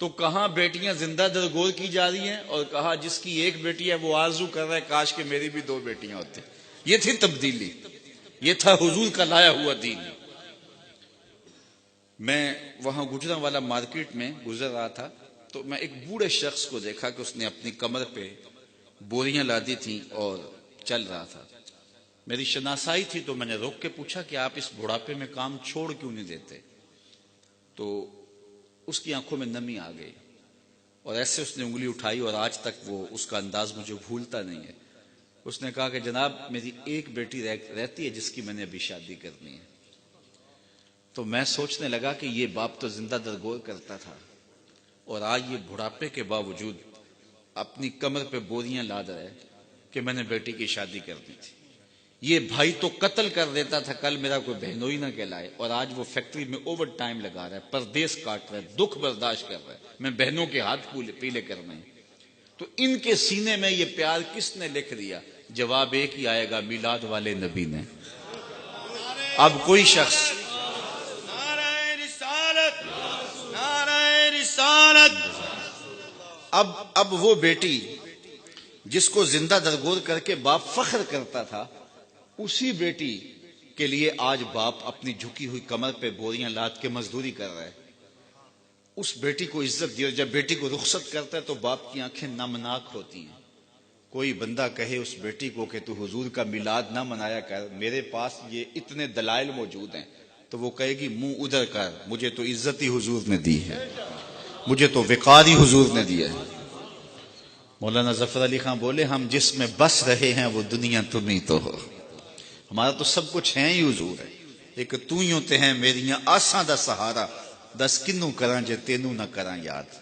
تو کہاں بیٹیاں زندہ درگور کی جا رہی ہیں اور کہا جس کی ایک بیٹی ہے وہ آرزو کر رہا ہے کاش کہ میری بھی 2 بیٹیاں ہوتی. یہ تھی تبدیلی، یہ تھا حضور کا لایا ہوا دین. میں وہاں گجرانوالہ مارکیٹ میں گزر رہا تھا تو میں ایک بوڑھے شخص کو دیکھا کہ اس نے اپنی کمر پہ بوریاں لادی تھیں اور چل رہا تھا. میری شناسائی تھی تو میں نے روک کے پوچھا کہ آپ اس بڑھاپے میں کام چھوڑ کیوں نہیں دیتے؟ تو اس کی آنکھوں میں نمی آ گئی اور ایسے اس نے انگلی اٹھائی اور آج تک وہ اس کا انداز مجھے بھولتا نہیں ہے. اس نے کہا کہ جناب میری ایک بیٹی رہتی ہے جس کی میں نے ابھی شادی کرنی ہے. تو میں سوچنے لگا کہ یہ باپ تو زندہ درگور کرتا تھا اور آج یہ بڑھاپے کے باوجود اپنی کمر پہ بوریاں لاد رہے کہ میں نے بیٹی کی شادی کرنی تھی. یہ بھائی تو قتل کر دیتا تھا کل میرا کوئی بہنوئی نہ کہلائے اور آج وہ فیکٹری میں اوور ٹائم لگا رہا ہے، پردیس کاٹ رہا ہے، دکھ برداشت کر رہا ہے، میں بہنوں کے ہاتھ پیلے کرنے ہیں. تو ان کے سینے میں یہ پیار کس نے لکھ دیا؟ جواب ایک ہی آئے گا، میلاد والے نبی نے. اب کوئی شخص اب وہ بیٹی جس کو زندہ درگور کر کے باپ فخر کرتا تھا، اسی بیٹی کے لیے آج باپ اپنی جھکی ہوئی کمر پہ بوریاں لاد کے مزدوری کر رہا ہے. اس بیٹی کو عزت دی اور جب بیٹی کو رخصت کرتا ہے تو باپ کی آنکھیں نمناک ہوتی ہیں. کوئی بندہ کہے اس بیٹی کو کہ تو حضور کا میلاد نہ منایا کر، میرے پاس یہ اتنے دلائل موجود ہیں، تو وہ کہے گی منہ ادھر کر، مجھے تو عزت ہی حضور نے دی ہے، مجھے تو وقار ہی حضور نے دیا ہے. مولانا ظفر علی خان بولے ہم جس میں بس رہے ہیں وہ دنیا تم ہی تو ہو، ہمارا تو سب کچھ ہے ہی حضور ہے. ایک تو ہی ہوتے ہیں میریاں آساں دا سہارا، دس کنوں کراں جے تینوں نہ کراں یاد.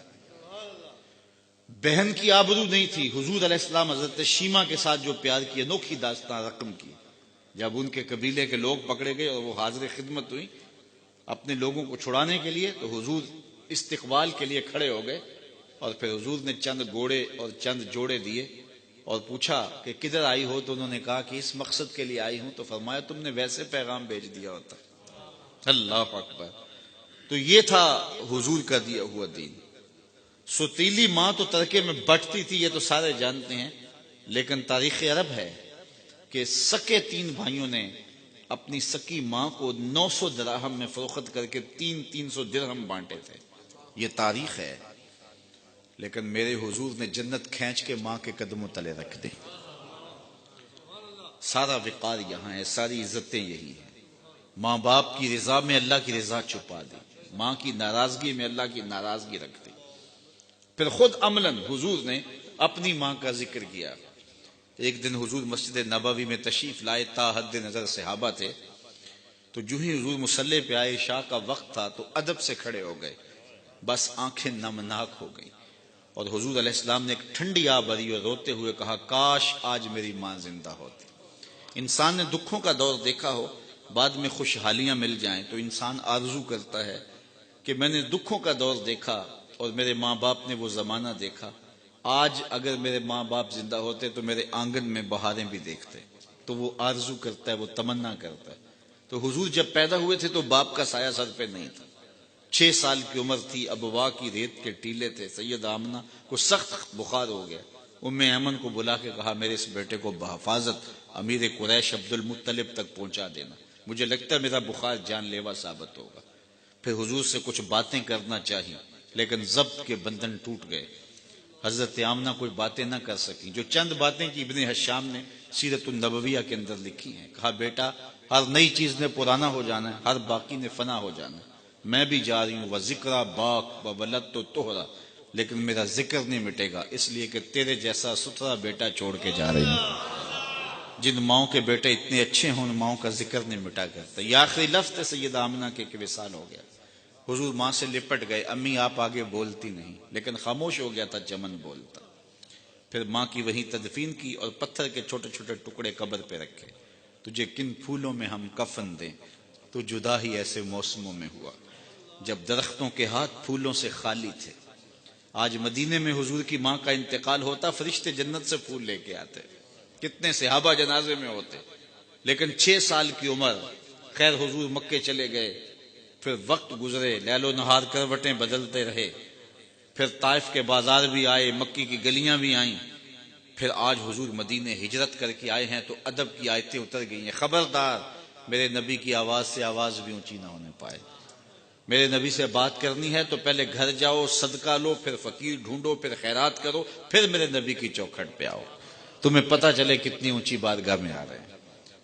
بہن کی آبرو نہیں تھی. حضور علیہ السلام حضرت شیما کے ساتھ جو پیار کی انوکھی داستان رقم کی. جب ان کے قبیلے کے لوگ پکڑے گئے اور وہ حاضر خدمت ہوئی اپنے لوگوں کو چھڑانے کے لیے، تو حضور استقبال کے لیے کھڑے ہو گئے اور پھر حضور نے چند گھوڑے اور چند جوڑے دیے اور پوچھا کہ کدھر آئی ہو؟ تو انہوں نے کہا کہ اس مقصد کے لیے آئی ہوں. تو فرمایا تم نے ویسے پیغام بھیج دیا ہوتا. اللہ اکبر. تو یہ تھا حضور کا دیا ہوا دین. ستیلی ماں تو ترکے میں بٹتی تھی، یہ تو سارے جانتے ہیں، لیکن تاریخ عرب ہے کہ سکے 3 بھائیوں نے اپنی سکی ماں کو 900 دراہم میں فروخت کر کے 300 درہم بانٹے تھے. یہ تاریخ ہے. لیکن میرے حضور نے جنت کھینچ کے ماں کے قدموں تلے رکھ دی. سارا وقار یہاں ہے، ساری عزتیں یہی ہیں. ماں باپ کی رضا میں اللہ کی رضا چھپا دی، ماں کی ناراضگی میں اللہ کی ناراضگی رکھ دی. پھر خود عملاً حضور نے اپنی ماں کا ذکر کیا. ایک دن حضور مسجد نبوی میں تشریف لائے، تا حد نظر صحابہ تھے. تو جو ہی حضور مصلی پہ آئے، عشاء کا وقت تھا، تو ادب سے کھڑے ہو گئے، بس آنکھیں نمناک ہو گئی. اور حضور علیہ السلام نے ایک ٹھنڈی آہ بھری اور روتے ہوئے کہا کاش آج میری ماں زندہ ہوتی. انسان نے دکھوں کا دور دیکھا ہو، بعد میں خوشحالیاں مل جائیں تو انسان آرزو کرتا ہے کہ میں نے دکھوں کا دور دیکھا اور میرے ماں باپ نے وہ زمانہ دیکھا، آج اگر میرے ماں باپ زندہ ہوتے تو میرے آنگن میں بہاریں بھی دیکھتے. تو وہ آرزو کرتا ہے، وہ تمنا کرتا ہے. تو حضور جب پیدا ہوئے تھے تو باپ کا سایہ سر پہ نہیں تھا. 6 سال کی عمر تھی، ابوا کی ریت کے ٹیلے تھے. سید آمنہ کو سخت بخار ہو گیا. ام ایمن کو بلا کے کہا میرے اس بیٹے کو بحفاظت امیر قریش عبد المطلب تک پہنچا دینا، مجھے لگتا ہے میرا بخار جان لیوا ثابت ہوگا. پھر حضور سے کچھ باتیں کرنا چاہیے لیکن ضبط کے بندھن ٹوٹ گئے. حضرت آمنہ کوئی باتیں نہ کر سکی. جو چند باتیں کی ابن حشام نے سیرت النبویہ کے اندر لکھی ہیں. کہا بیٹا ہر نئی چیز نے پرانا ہو جانا ہے، ہر باقی نے فنا ہو جانا ہے. میں بھی جا رہی ہوں، وہ ذکر باق و ولد تو توہرا، لیکن میرا ذکر نہیں مٹے گا، اس لیے کہ تیرے جیسا ستھرا بیٹا چھوڑ کے جا رہی ہوں. جن ماؤں کے بیٹے اتنے اچھے ہوں ان ماؤں کا ذکر نہیں مٹا کرتا. یہ آخری لفظ سید آمنہ کے کہ وصال ہو گیا. حضور ماں سے لپٹ گئے. امی آپ آگے بولتی نہیں، لیکن خاموش ہو گیا تھا چمن بولتا. پھر ماں کی وہیں تدفین کی اور پتھر کے چھوٹے چھوٹے ٹکڑے قبر پہ رکھے. تجھے کن پھولوں میں ہم کفن دیں، تو جدا ہی ایسے موسموں میں ہوا جب درختوں کے ہاتھ پھولوں سے خالی تھے. آج مدینے میں حضور کی ماں کا انتقال ہوتا، فرشتے جنت سے پھول لے کے آتے، کتنے صحابہ جنازے میں ہوتے. لیکن 6 سال کی عمر، خیر حضور مکے چلے گئے. پھر وقت گزرے، لیل و نہار کروٹیں بدلتے رہے. پھر طائف کے بازار بھی آئے، مکی کی گلیاں بھی آئیں، پھر آج حضور مدینے ہجرت کر کے آئے ہیں تو ادب کی آیتیں اتر گئی ہیں، خبردار میرے نبی کی آواز سے آواز بھی اونچی نہ ہونے پائے۔ میرے نبی سے بات کرنی ہے تو پہلے گھر جاؤ، صدقہ لو، پھر فقیر ڈھونڈو، پھر خیرات کرو، پھر میرے نبی کی چوکھٹ پہ آؤ، تمہیں پتہ چلے کتنی اونچی بارگاہ میں آ رہے ہیں۔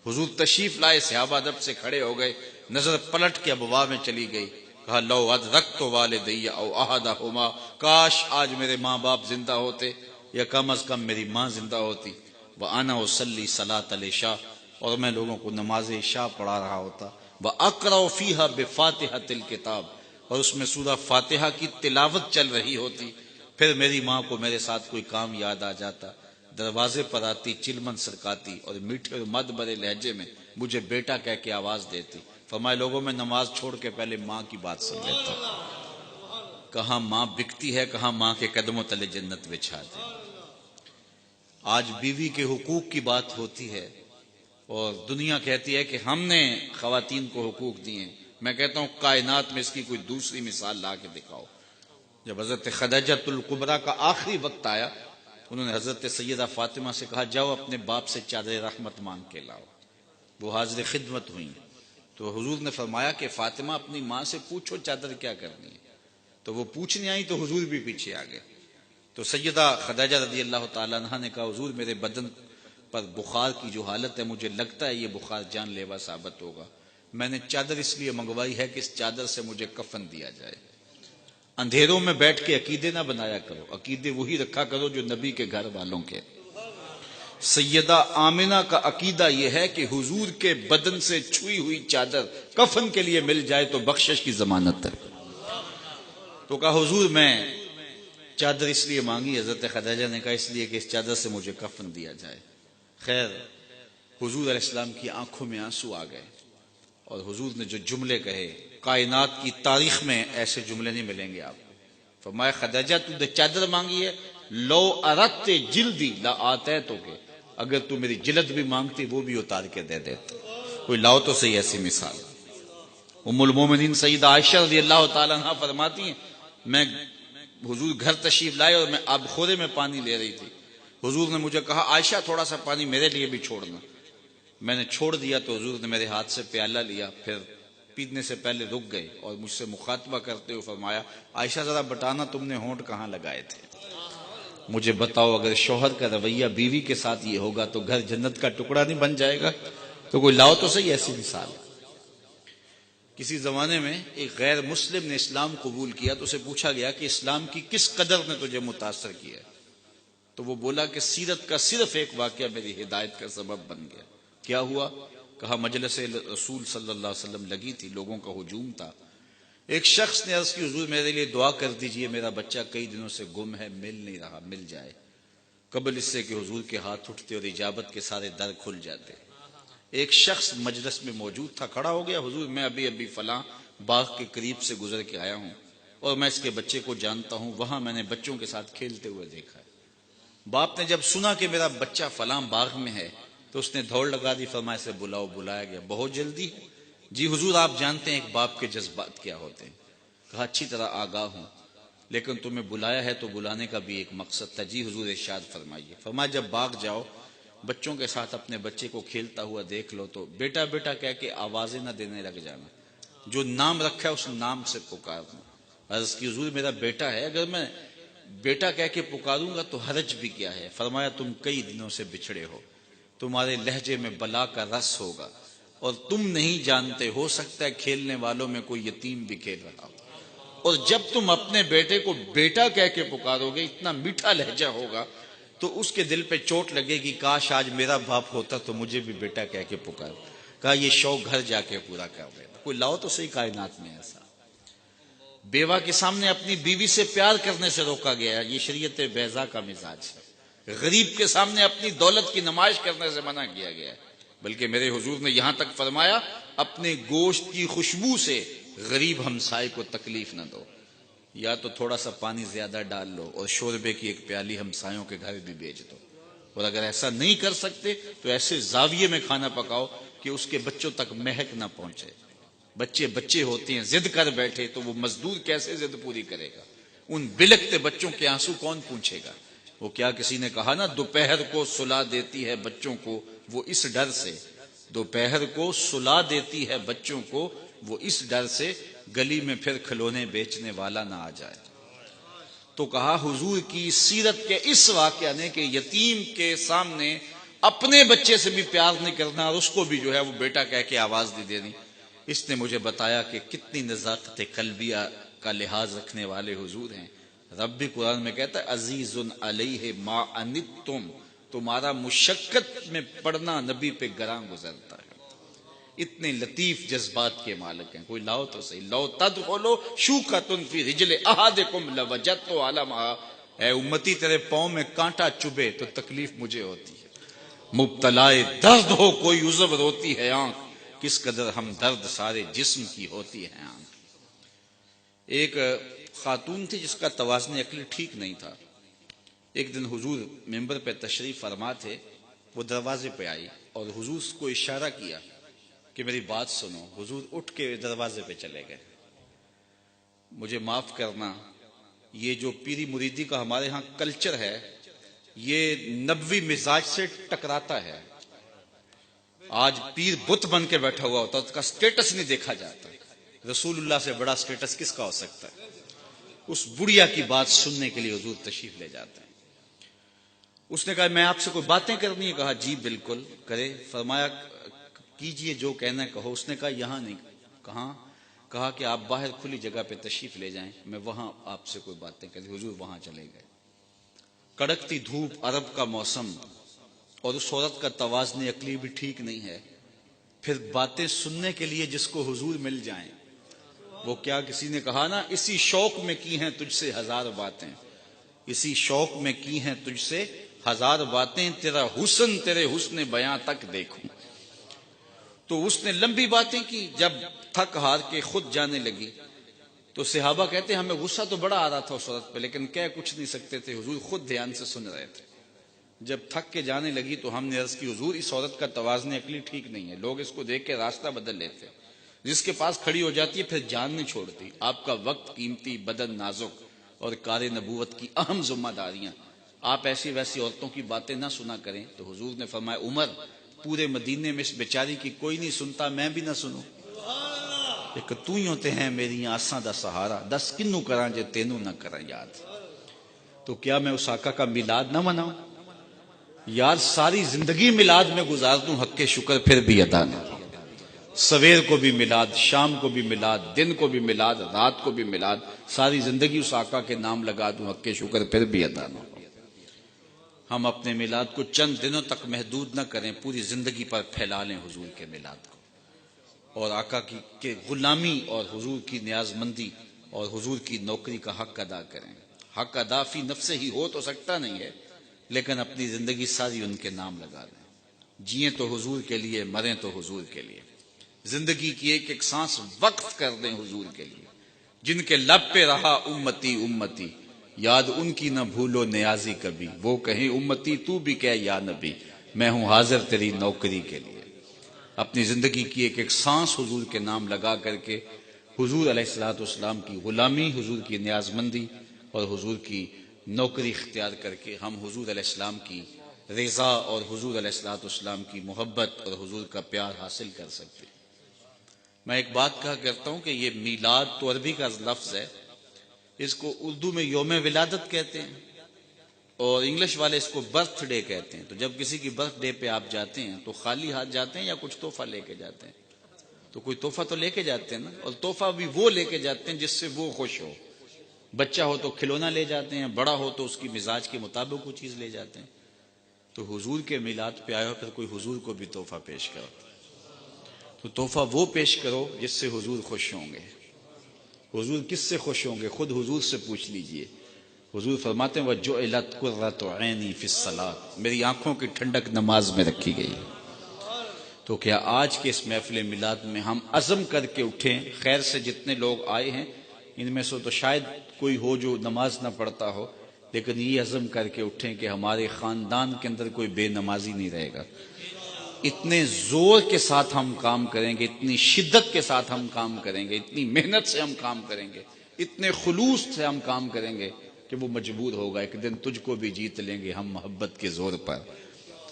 حضور تشریف لائے، صحابہ ادب سے کھڑے ہو گئے، نظر پلٹ کے ابواب میں چلی گئی، کہا لو ادرکت والدی او احدہما، کاش آج میرے ماں باپ زندہ ہوتے یا کم از کم میری ماں زندہ ہوتی، وانا اصلی صلاۃ العشاء، اور میں لوگوں کو نماز عشاء پڑھا رہا ہوتا، واقرأ فیہا بفاتحۃ الکتاب، اور اس میں سورہ فاتحہ کی تلاوت چل رہی ہوتی، پھر میری ماں کو میرے ساتھ کوئی کام یاد آ جاتا، دروازے پر آتی، چلمن سرکاتی اور میٹھے اور مد بھرے لہجے میں مجھے بیٹا کہہ کے آواز دیتی۔ فرمائے لوگوں میں نماز چھوڑ کے پہلے ماں کی بات سن لیتا، کہاں ماں بکتی ہے، کہاں ماں کے قدموں تلے جنت بچھا دے۔ آج بیوی کے حقوق کی بات ہوتی ہے اور دنیا کہتی ہے کہ ہم نے خواتین کو حقوق دیے ہیں، میں کہتا ہوں کائنات میں اس کی کوئی دوسری مثال لا کے دکھاؤ۔ جب حضرت خدیجۃ الکبریٰ کا آخری وقت آیا، انہوں نے حضرت سیدہ فاطمہ سے کہا جاؤ اپنے باپ سے چادر رحمت مانگ کے لاؤ، وہ حاضر خدمت ہوئیں، تو حضور نے فرمایا کہ فاطمہ اپنی ماں سے پوچھو چادر کیا کرنی ہے، تو وہ پوچھنے آئی تو حضور بھی پیچھے آ گئے، تو سیدہ خدیجہ رضی اللہ تعالیٰ عنہ نے کہا حضور میرے بدن پر بخار کی جو حالت ہے مجھے لگتا ہے یہ بخار جان لیوا ثابت ہوگا، میں نے چادر اس لیے منگوائی ہے کہ اس چادر سے مجھے کفن دیا جائے۔ اندھیروں میں بیٹھ کے عقیدے نہ بنایا کرو، عقیدے وہی رکھا کرو جو نبی کے گھر والوں کے۔ سیدہ آمنہ کا عقیدہ یہ ہے کہ حضور کے بدن سے چھوئی ہوئی چادر کفن کے لیے مل جائے تو بخشش کی ضمانت ہے، تو کہا حضور میں چادر اس لیے مانگی، حضرت خدیجہ نے کہا اس لیے کہ اس چادر سے مجھے کفن دیا جائے۔ خیر حضور علیہ السلام کی آنکھوں میں آنسو آ گئے اور حضور نے جو جملے کہے، کائنات کی تاریخ میں ایسے جملے نہیں ملیں گے آپ کو۔ فرمایا خدیجہ تو نے چادر مانگی ہے، لو اردت جلدی لا آتیتک، اگر تو میری جلد بھی مانگتی وہ بھی اتار کے دے دیتا، کوئی لاؤ تو صحیح ایسی مثال۔ ام المومنین سیدہ عائشہ رضی اللہ تعالیٰ عنہ فرماتی ہیں میں حضور گھر تشریف لائے اور میں آب خورے میں پانی لے رہی تھی، حضور نے مجھے کہا عائشہ تھوڑا سا پانی میرے لیے بھی چھوڑنا، میں نے چھوڑ دیا تو حضور نے میرے ہاتھ سے پیالہ لیا، پھر پینے سے پہلے رک گئے اور مجھ سے مخاطبہ کرتے ہوئے فرمایا عائشہ ذرا بتانا تم نے ہونٹ کہاں لگائے تھے، مجھے بتاؤ اگر شوہر کا رویہ بیوی کے ساتھ یہ ہوگا تو گھر جنت کا ٹکڑا نہیں بن جائے گا، تو کوئی لاؤ تو صحیح ایسی مثال۔ کسی زمانے میں ایک غیر مسلم نے اسلام قبول کیا تو اسے پوچھا گیا کہ اسلام کی کس قدر نے تجھے متاثر کیا، تو وہ بولا کہ سیرت کا صرف ایک واقعہ میری ہدایت کا سبب بن گیا۔ کیا ہوا؟ کہا مجلس رسول صلی اللہ علیہ وسلم لگی تھی، لوگوں کا ہجوم تھا، ایک شخص نے عرض کی حضور میرے لیے دعا کر دیجئے، میرا بچہ کئی دنوں سے گم ہے، مل نہیں رہا، مل جائے، قبل اس سے کہ حضور کے ہاتھ اٹھتے اور اجابت کے سارے در کھل جاتے۔ ایک شخص مجلس میں موجود تھا، کھڑا ہو گیا، حضور میں ابھی فلاں باغ کے قریب سے گزر کے آیا ہوں اور میں اس کے بچے کو جانتا ہوں، وہاں میں نے بچوں کے ساتھ کھیلتے ہوئے دیکھا ہے۔ باپ نے جب سنا کہ میرا بچہ فلاں باغ میں ہے تو اس نے دوڑ لگا دی، فرمایا سے بلاؤ، بلایا گیا، بہت جلدی ہے؟ جی حضور آپ جانتے ہیں ایک باپ کے جذبات کیا ہوتے ہیں؟ کہا اچھی طرح آگاہ ہوں، لیکن تمہیں بلایا ہے تو بلانے کا بھی ایک مقصد تھا۔ جی حضور ارشاد فرمائیے۔ فرمایا جب باغ جاؤ بچوں کے ساتھ اپنے بچے کو کھیلتا ہوا دیکھ لو تو بیٹا بیٹا کہہ کے آوازیں نہ دینے لگ جانا، جو نام رکھا ہے اس نام سے پکارنا۔ عرض کی حضور میرا بیٹا ہے، اگر میں بیٹا کہہ کے پکاروں گا تو حرج بھی کیا ہے؟ فرمایا تم کئی دنوں سے بچھڑے ہو، تمہارے لہجے میں بلا کا رس ہوگا اور تم نہیں جانتے، ہو سکتا ہے کھیلنے والوں میں کوئی یتیم بھی کھیل رہا ہو، اور جب تم اپنے بیٹے کو بیٹا کہہ کے پکارو گے، اتنا میٹھا لہجہ ہوگا تو اس کے دل پہ چوٹ لگے گی، کاش آج میرا باپ ہوتا تو مجھے بھی بیٹا کہہ کے پکار۔ کہا یہ شوق گھر جا کے پورا کر لینا، کوئی لاؤ تو صحیح کائنات میں ایسا۔ بیوہ کے سامنے اپنی بیوی سے پیار کرنے سے روکا گیا ہے، یہ شریعت بیضا کا مزاج ہے۔ غریب کے سامنے اپنی دولت کی نمائش کرنے سے منع کیا گیا ہے، بلکہ میرے حضور نے یہاں تک فرمایا اپنے گوشت کی خوشبو سے غریب ہمسائے کو تکلیف نہ دو، یا تو تھوڑا سا پانی زیادہ ڈال لو اور شوربے کی ایک پیالی ہمسایوں کے گھر بھی بیچ دو، اور اگر ایسا نہیں کر سکتے تو ایسے زاویے میں کھانا پکاؤ کہ اس کے بچوں تک مہک نہ پہنچے۔ بچے ہوتے ہیں، ضد کر بیٹھے تو وہ مزدور کیسے ضد پوری کرے گا؟ ان بلکتے بچوں کے آنسو کون پوچھے گا؟ وہ کیا کسی نے کہا نا، دوپہر کو سلا دیتی ہے بچوں کو وہ اس ڈر سے، دوپہر کو سلا دیتی ہے بچوں کو وہ اس ڈر سے، گلی میں پھر کھلونے بیچنے والا نہ آ جائے۔ تو کہا حضور کی سیرت کے اس واقعہ نے کہ یتیم کے سامنے اپنے بچے سے بھی پیار نہیں کرنا اور اس کو بھی جو ہے وہ بیٹا کہہ کے آواز نہیں دینی، اس نے مجھے بتایا کہ کتنی نزاکت قلبیہ کا لحاظ رکھنے والے حضور ہیں۔ رب بھی قرآن میں کہتا ہے عزیز علیہ ما عنتم، تمہارا مشقت میں پڑنا نبی پہ گراں گزرتا ہے۔ اتنے لطیف جذبات کے مالک ہیں۔ کوئی لاؤ تو صحیح، لو تدخلوا شوکۃ فی رجل احدکم لوجدت علمها، اے امتی تیرے پاؤں میں کانٹا چبھے تو تکلیف مجھے ہوتی ہے، مبتلائے درد ہو کوئی عذب روتی ہے آنکھ، کس قدر ہم درد سارے جسم کی ہوتی ہے آنکھ۔ ایک خاتون تھی جس کا توازن عقلی ٹھیک نہیں تھا۔ ایک دن حضور ممبر پہ تشریف فرما تھے، وہ دروازے پہ آئی اور حضور کو اشارہ کیا کہ میری بات سنو۔ حضور اٹھ کے دروازے پہ چلے گئے۔ مجھے معاف کرنا، یہ جو پیری مریدی کا ہمارے ہاں کلچر ہے یہ نبوی مزاج سے ٹکراتا ہے۔ آج پیر بت بن کے بیٹھا ہوا ہوتا ہے، اس کا سٹیٹس نہیں دیکھا جاتا۔ رسول اللہ سے بڑا سٹیٹس کس کا ہو سکتا ہے؟ اس بڑھیا کی بات سننے کے لیے حضور تشریف لے جاتے ہیں۔ اس نے کہا میں آپ سے کوئی باتیں کرنی ہے؟ کہا جی بالکل کرے۔ فرمایا کیجئے جو کہنا ہے کہو۔ اس نے کہا یہاں نہیں۔ کہاں؟ کہا کہ آپ باہر کھلی جگہ پہ تشریف لے جائیں، میں وہاں آپ سے کوئی باتیں کروں۔ حضور وہاں چلے گئے۔ کڑکتی دھوپ، عرب کا موسم، اور اس عورت کا توازن عقلی بھی ٹھیک نہیں ہے، پھر باتیں سننے کے لیے جس کو حضور مل جائیں۔ وہ کیا کسی نے کہا نا، اسی شوق میں کی ہیں تجھ سے ہزار باتیں، اسی شوق میں کی ہیں تجھ سے ہزار باتیں، تیرا حسن تیرے حسن بیاں تک دیکھوں۔ تو اس نے لمبی باتیں کی، جب تھک ہار کے خود جانے لگی تو صحابہ کہتے ہیں ہمیں غصہ تو بڑا آ رہا تھا اس عورت پہ، لیکن کہہ کچھ نہیں سکتے تھے، حضور خود دھیان سے سن رہے تھے۔ جب تھک کے جانے لگی تو ہم نے عرض کی حضور اس عورت کا توازن عقلی ٹھیک نہیں ہے، لوگ اس کو دیکھ کے راستہ بدل لیتے، جس کے پاس کھڑی ہو جاتی ہے پھر جان نہیں چھوڑتی۔ آپ کا وقت قیمتی، بدن نازک، اور کار نبوت کی اہم ذمہ داریاں، آپ ایسی ویسی عورتوں کی باتیں نہ سنا کریں۔ تو حضور نے فرمایا عمر، پورے مدینے میں اس بیچاری کی کوئی نہیں سنتا، میں بھی نہ سنوں۔ ایک تو ہی ہوتے ہیں میری آساں دا سہارا، دس کنوں کراں جے تینوں نہ کراں یاد۔ تو کیا میں اس آقا کا میلاد نہ مناؤں؟ یار ساری زندگی میلاد میں گزار دوں، حق کے شکر پھر بھی ادا نہ ہو۔ سویر کو بھی میلاد، شام کو بھی میلاد، دن کو بھی میلاد، رات کو بھی میلاد، ساری زندگی اس آقا کے نام لگا دوں، حق کے شکر پھر بھی ادا نہ ہو۔ ہم اپنے میلاد کو چند دنوں تک محدود نہ کریں، پوری زندگی پر پھیلا لیں حضور کے میلاد کو، اور آقا کی غلامی اور حضور کی نیاز مندی اور حضور کی نوکری کا حق ادا کریں۔ حق ادا فی نفس ہی ہو تو سکتا نہیں ہے، لیکن اپنی زندگی ساری ان کے نام لگا دیں۔ جئیں تو حضور کے لیے، مریں تو حضور کے لیے، زندگی کی ایک ایک سانس وقف کر دیں حضور کے لیے۔ جن کے لب پہ رہا امتی امتی، یاد ان کی نہ بھولو نیازی کبھی، وہ کہیں امتی تو بھی کہہ یا نبی، میں ہوں حاضر تیری نوکری کے لیے۔ اپنی زندگی کی ایک ایک سانس حضور کے نام لگا کر کے حضور علیہ الصلوۃ والسلام کی غلامی، حضور کی نیاز مندی اور حضور کی نوکری اختیار کر کے ہم حضور علیہ السلام کی رضا اور حضور علیہ الصلوۃ والسلام کی محبت اور حضور کا پیار حاصل کر سکتے ہیں۔ میں ایک بات کہا کرتا ہوں کہ یہ میلاد تو عربی کا لفظ ہے، اس کو اردو میں یوم ولادت کہتے ہیں اور انگلش والے اس کو برتھ ڈے کہتے ہیں۔ تو جب کسی کی برتھ ڈے پہ آپ جاتے ہیں تو خالی ہاتھ جاتے ہیں یا کچھ تحفہ لے کے جاتے ہیں؟ تو کوئی تحفہ تو لے کے جاتے ہیں نا، اور تحفہ بھی وہ لے کے جاتے ہیں جس سے وہ خوش ہو۔ بچہ ہو تو کھلونا لے جاتے ہیں، بڑا ہو تو اس کی مزاج کے مطابق وہ چیز لے جاتے ہیں۔ تو حضور کے میلاد پہ آئے ہو پھر کوئی حضور کو بھی تحفہ پیش کرو، تو تحفہ وہ پیش کرو جس سے حضور خوش ہوں گے۔ حضور کس سے خوش ہوں گے؟ خود حضور سے پوچھ لیجئے۔ حضور فرماتے ہیں وَجُعِلَتْ قُرَّةُ عَيْنِي فِي الصَّلَاةِ، میری آنکھوں کی ٹھنڈک نماز میں رکھی گئی۔ تو کیا آج کے اس محفل میلاد میں ہم عزم کر کے اٹھیں؟ خیر سے جتنے لوگ آئے ہیں ان میں سے تو شاید کوئی ہو جو نماز نہ پڑھتا ہو، لیکن یہ عزم کر کے اٹھیں کہ ہمارے خاندان کے اندر کوئی بے نمازی نہیں رہے گا۔ اتنے زور کے ساتھ ہم کام کریں گے، اتنی شدت کے ساتھ ہم کام کریں گے، اتنی محنت سے ہم کام کریں گے، اتنے خلوص سے ہم کام کریں گے کہ وہ مجبور ہوگا ایک دن تجھ کو بھی جیت لیں گے ہم محبت کے زور پر.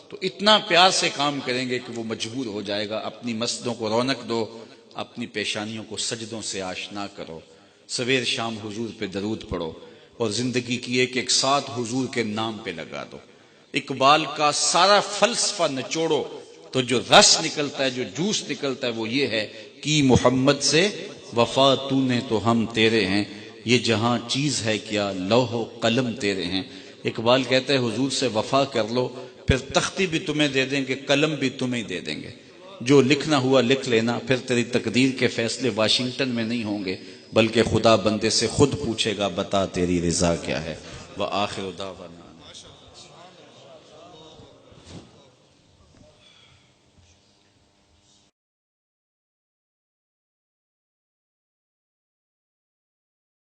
تو اتنا پیار سے کام کریں گے کہ وہ مجبور ہو جائے گا. اپنی مسجدوں کو رونق دو، اپنی پیشانیوں کو سجدوں سے آشنا کرو، سویر شام حضور پہ درود پڑھو، اور زندگی کی ایک ایک ساتھ حضور کے نام پہ لگا دو. اقبال کا سارا فلسفہ نچوڑو تو جو رس نکلتا ہے، جو جوس نکلتا ہے، وہ یہ ہے کہ محمد سے وفا تو نے تو ہم تیرے ہیں، یہ جہاں چیز ہے کیا لوح و قلم تیرے ہیں. اقبال کہتا ہے حضور سے وفا کر لو، پھر تختی بھی تمہیں دے دیں گے، قلم بھی تمہیں دے دیں گے. جو لکھنا ہوا لکھ لینا، پھر تیری تقدیر کے فیصلے واشنگٹن میں نہیں ہوں گے بلکہ خدا بندے سے خود پوچھے گا بتا تیری رضا کیا ہے. وآخر دعوانا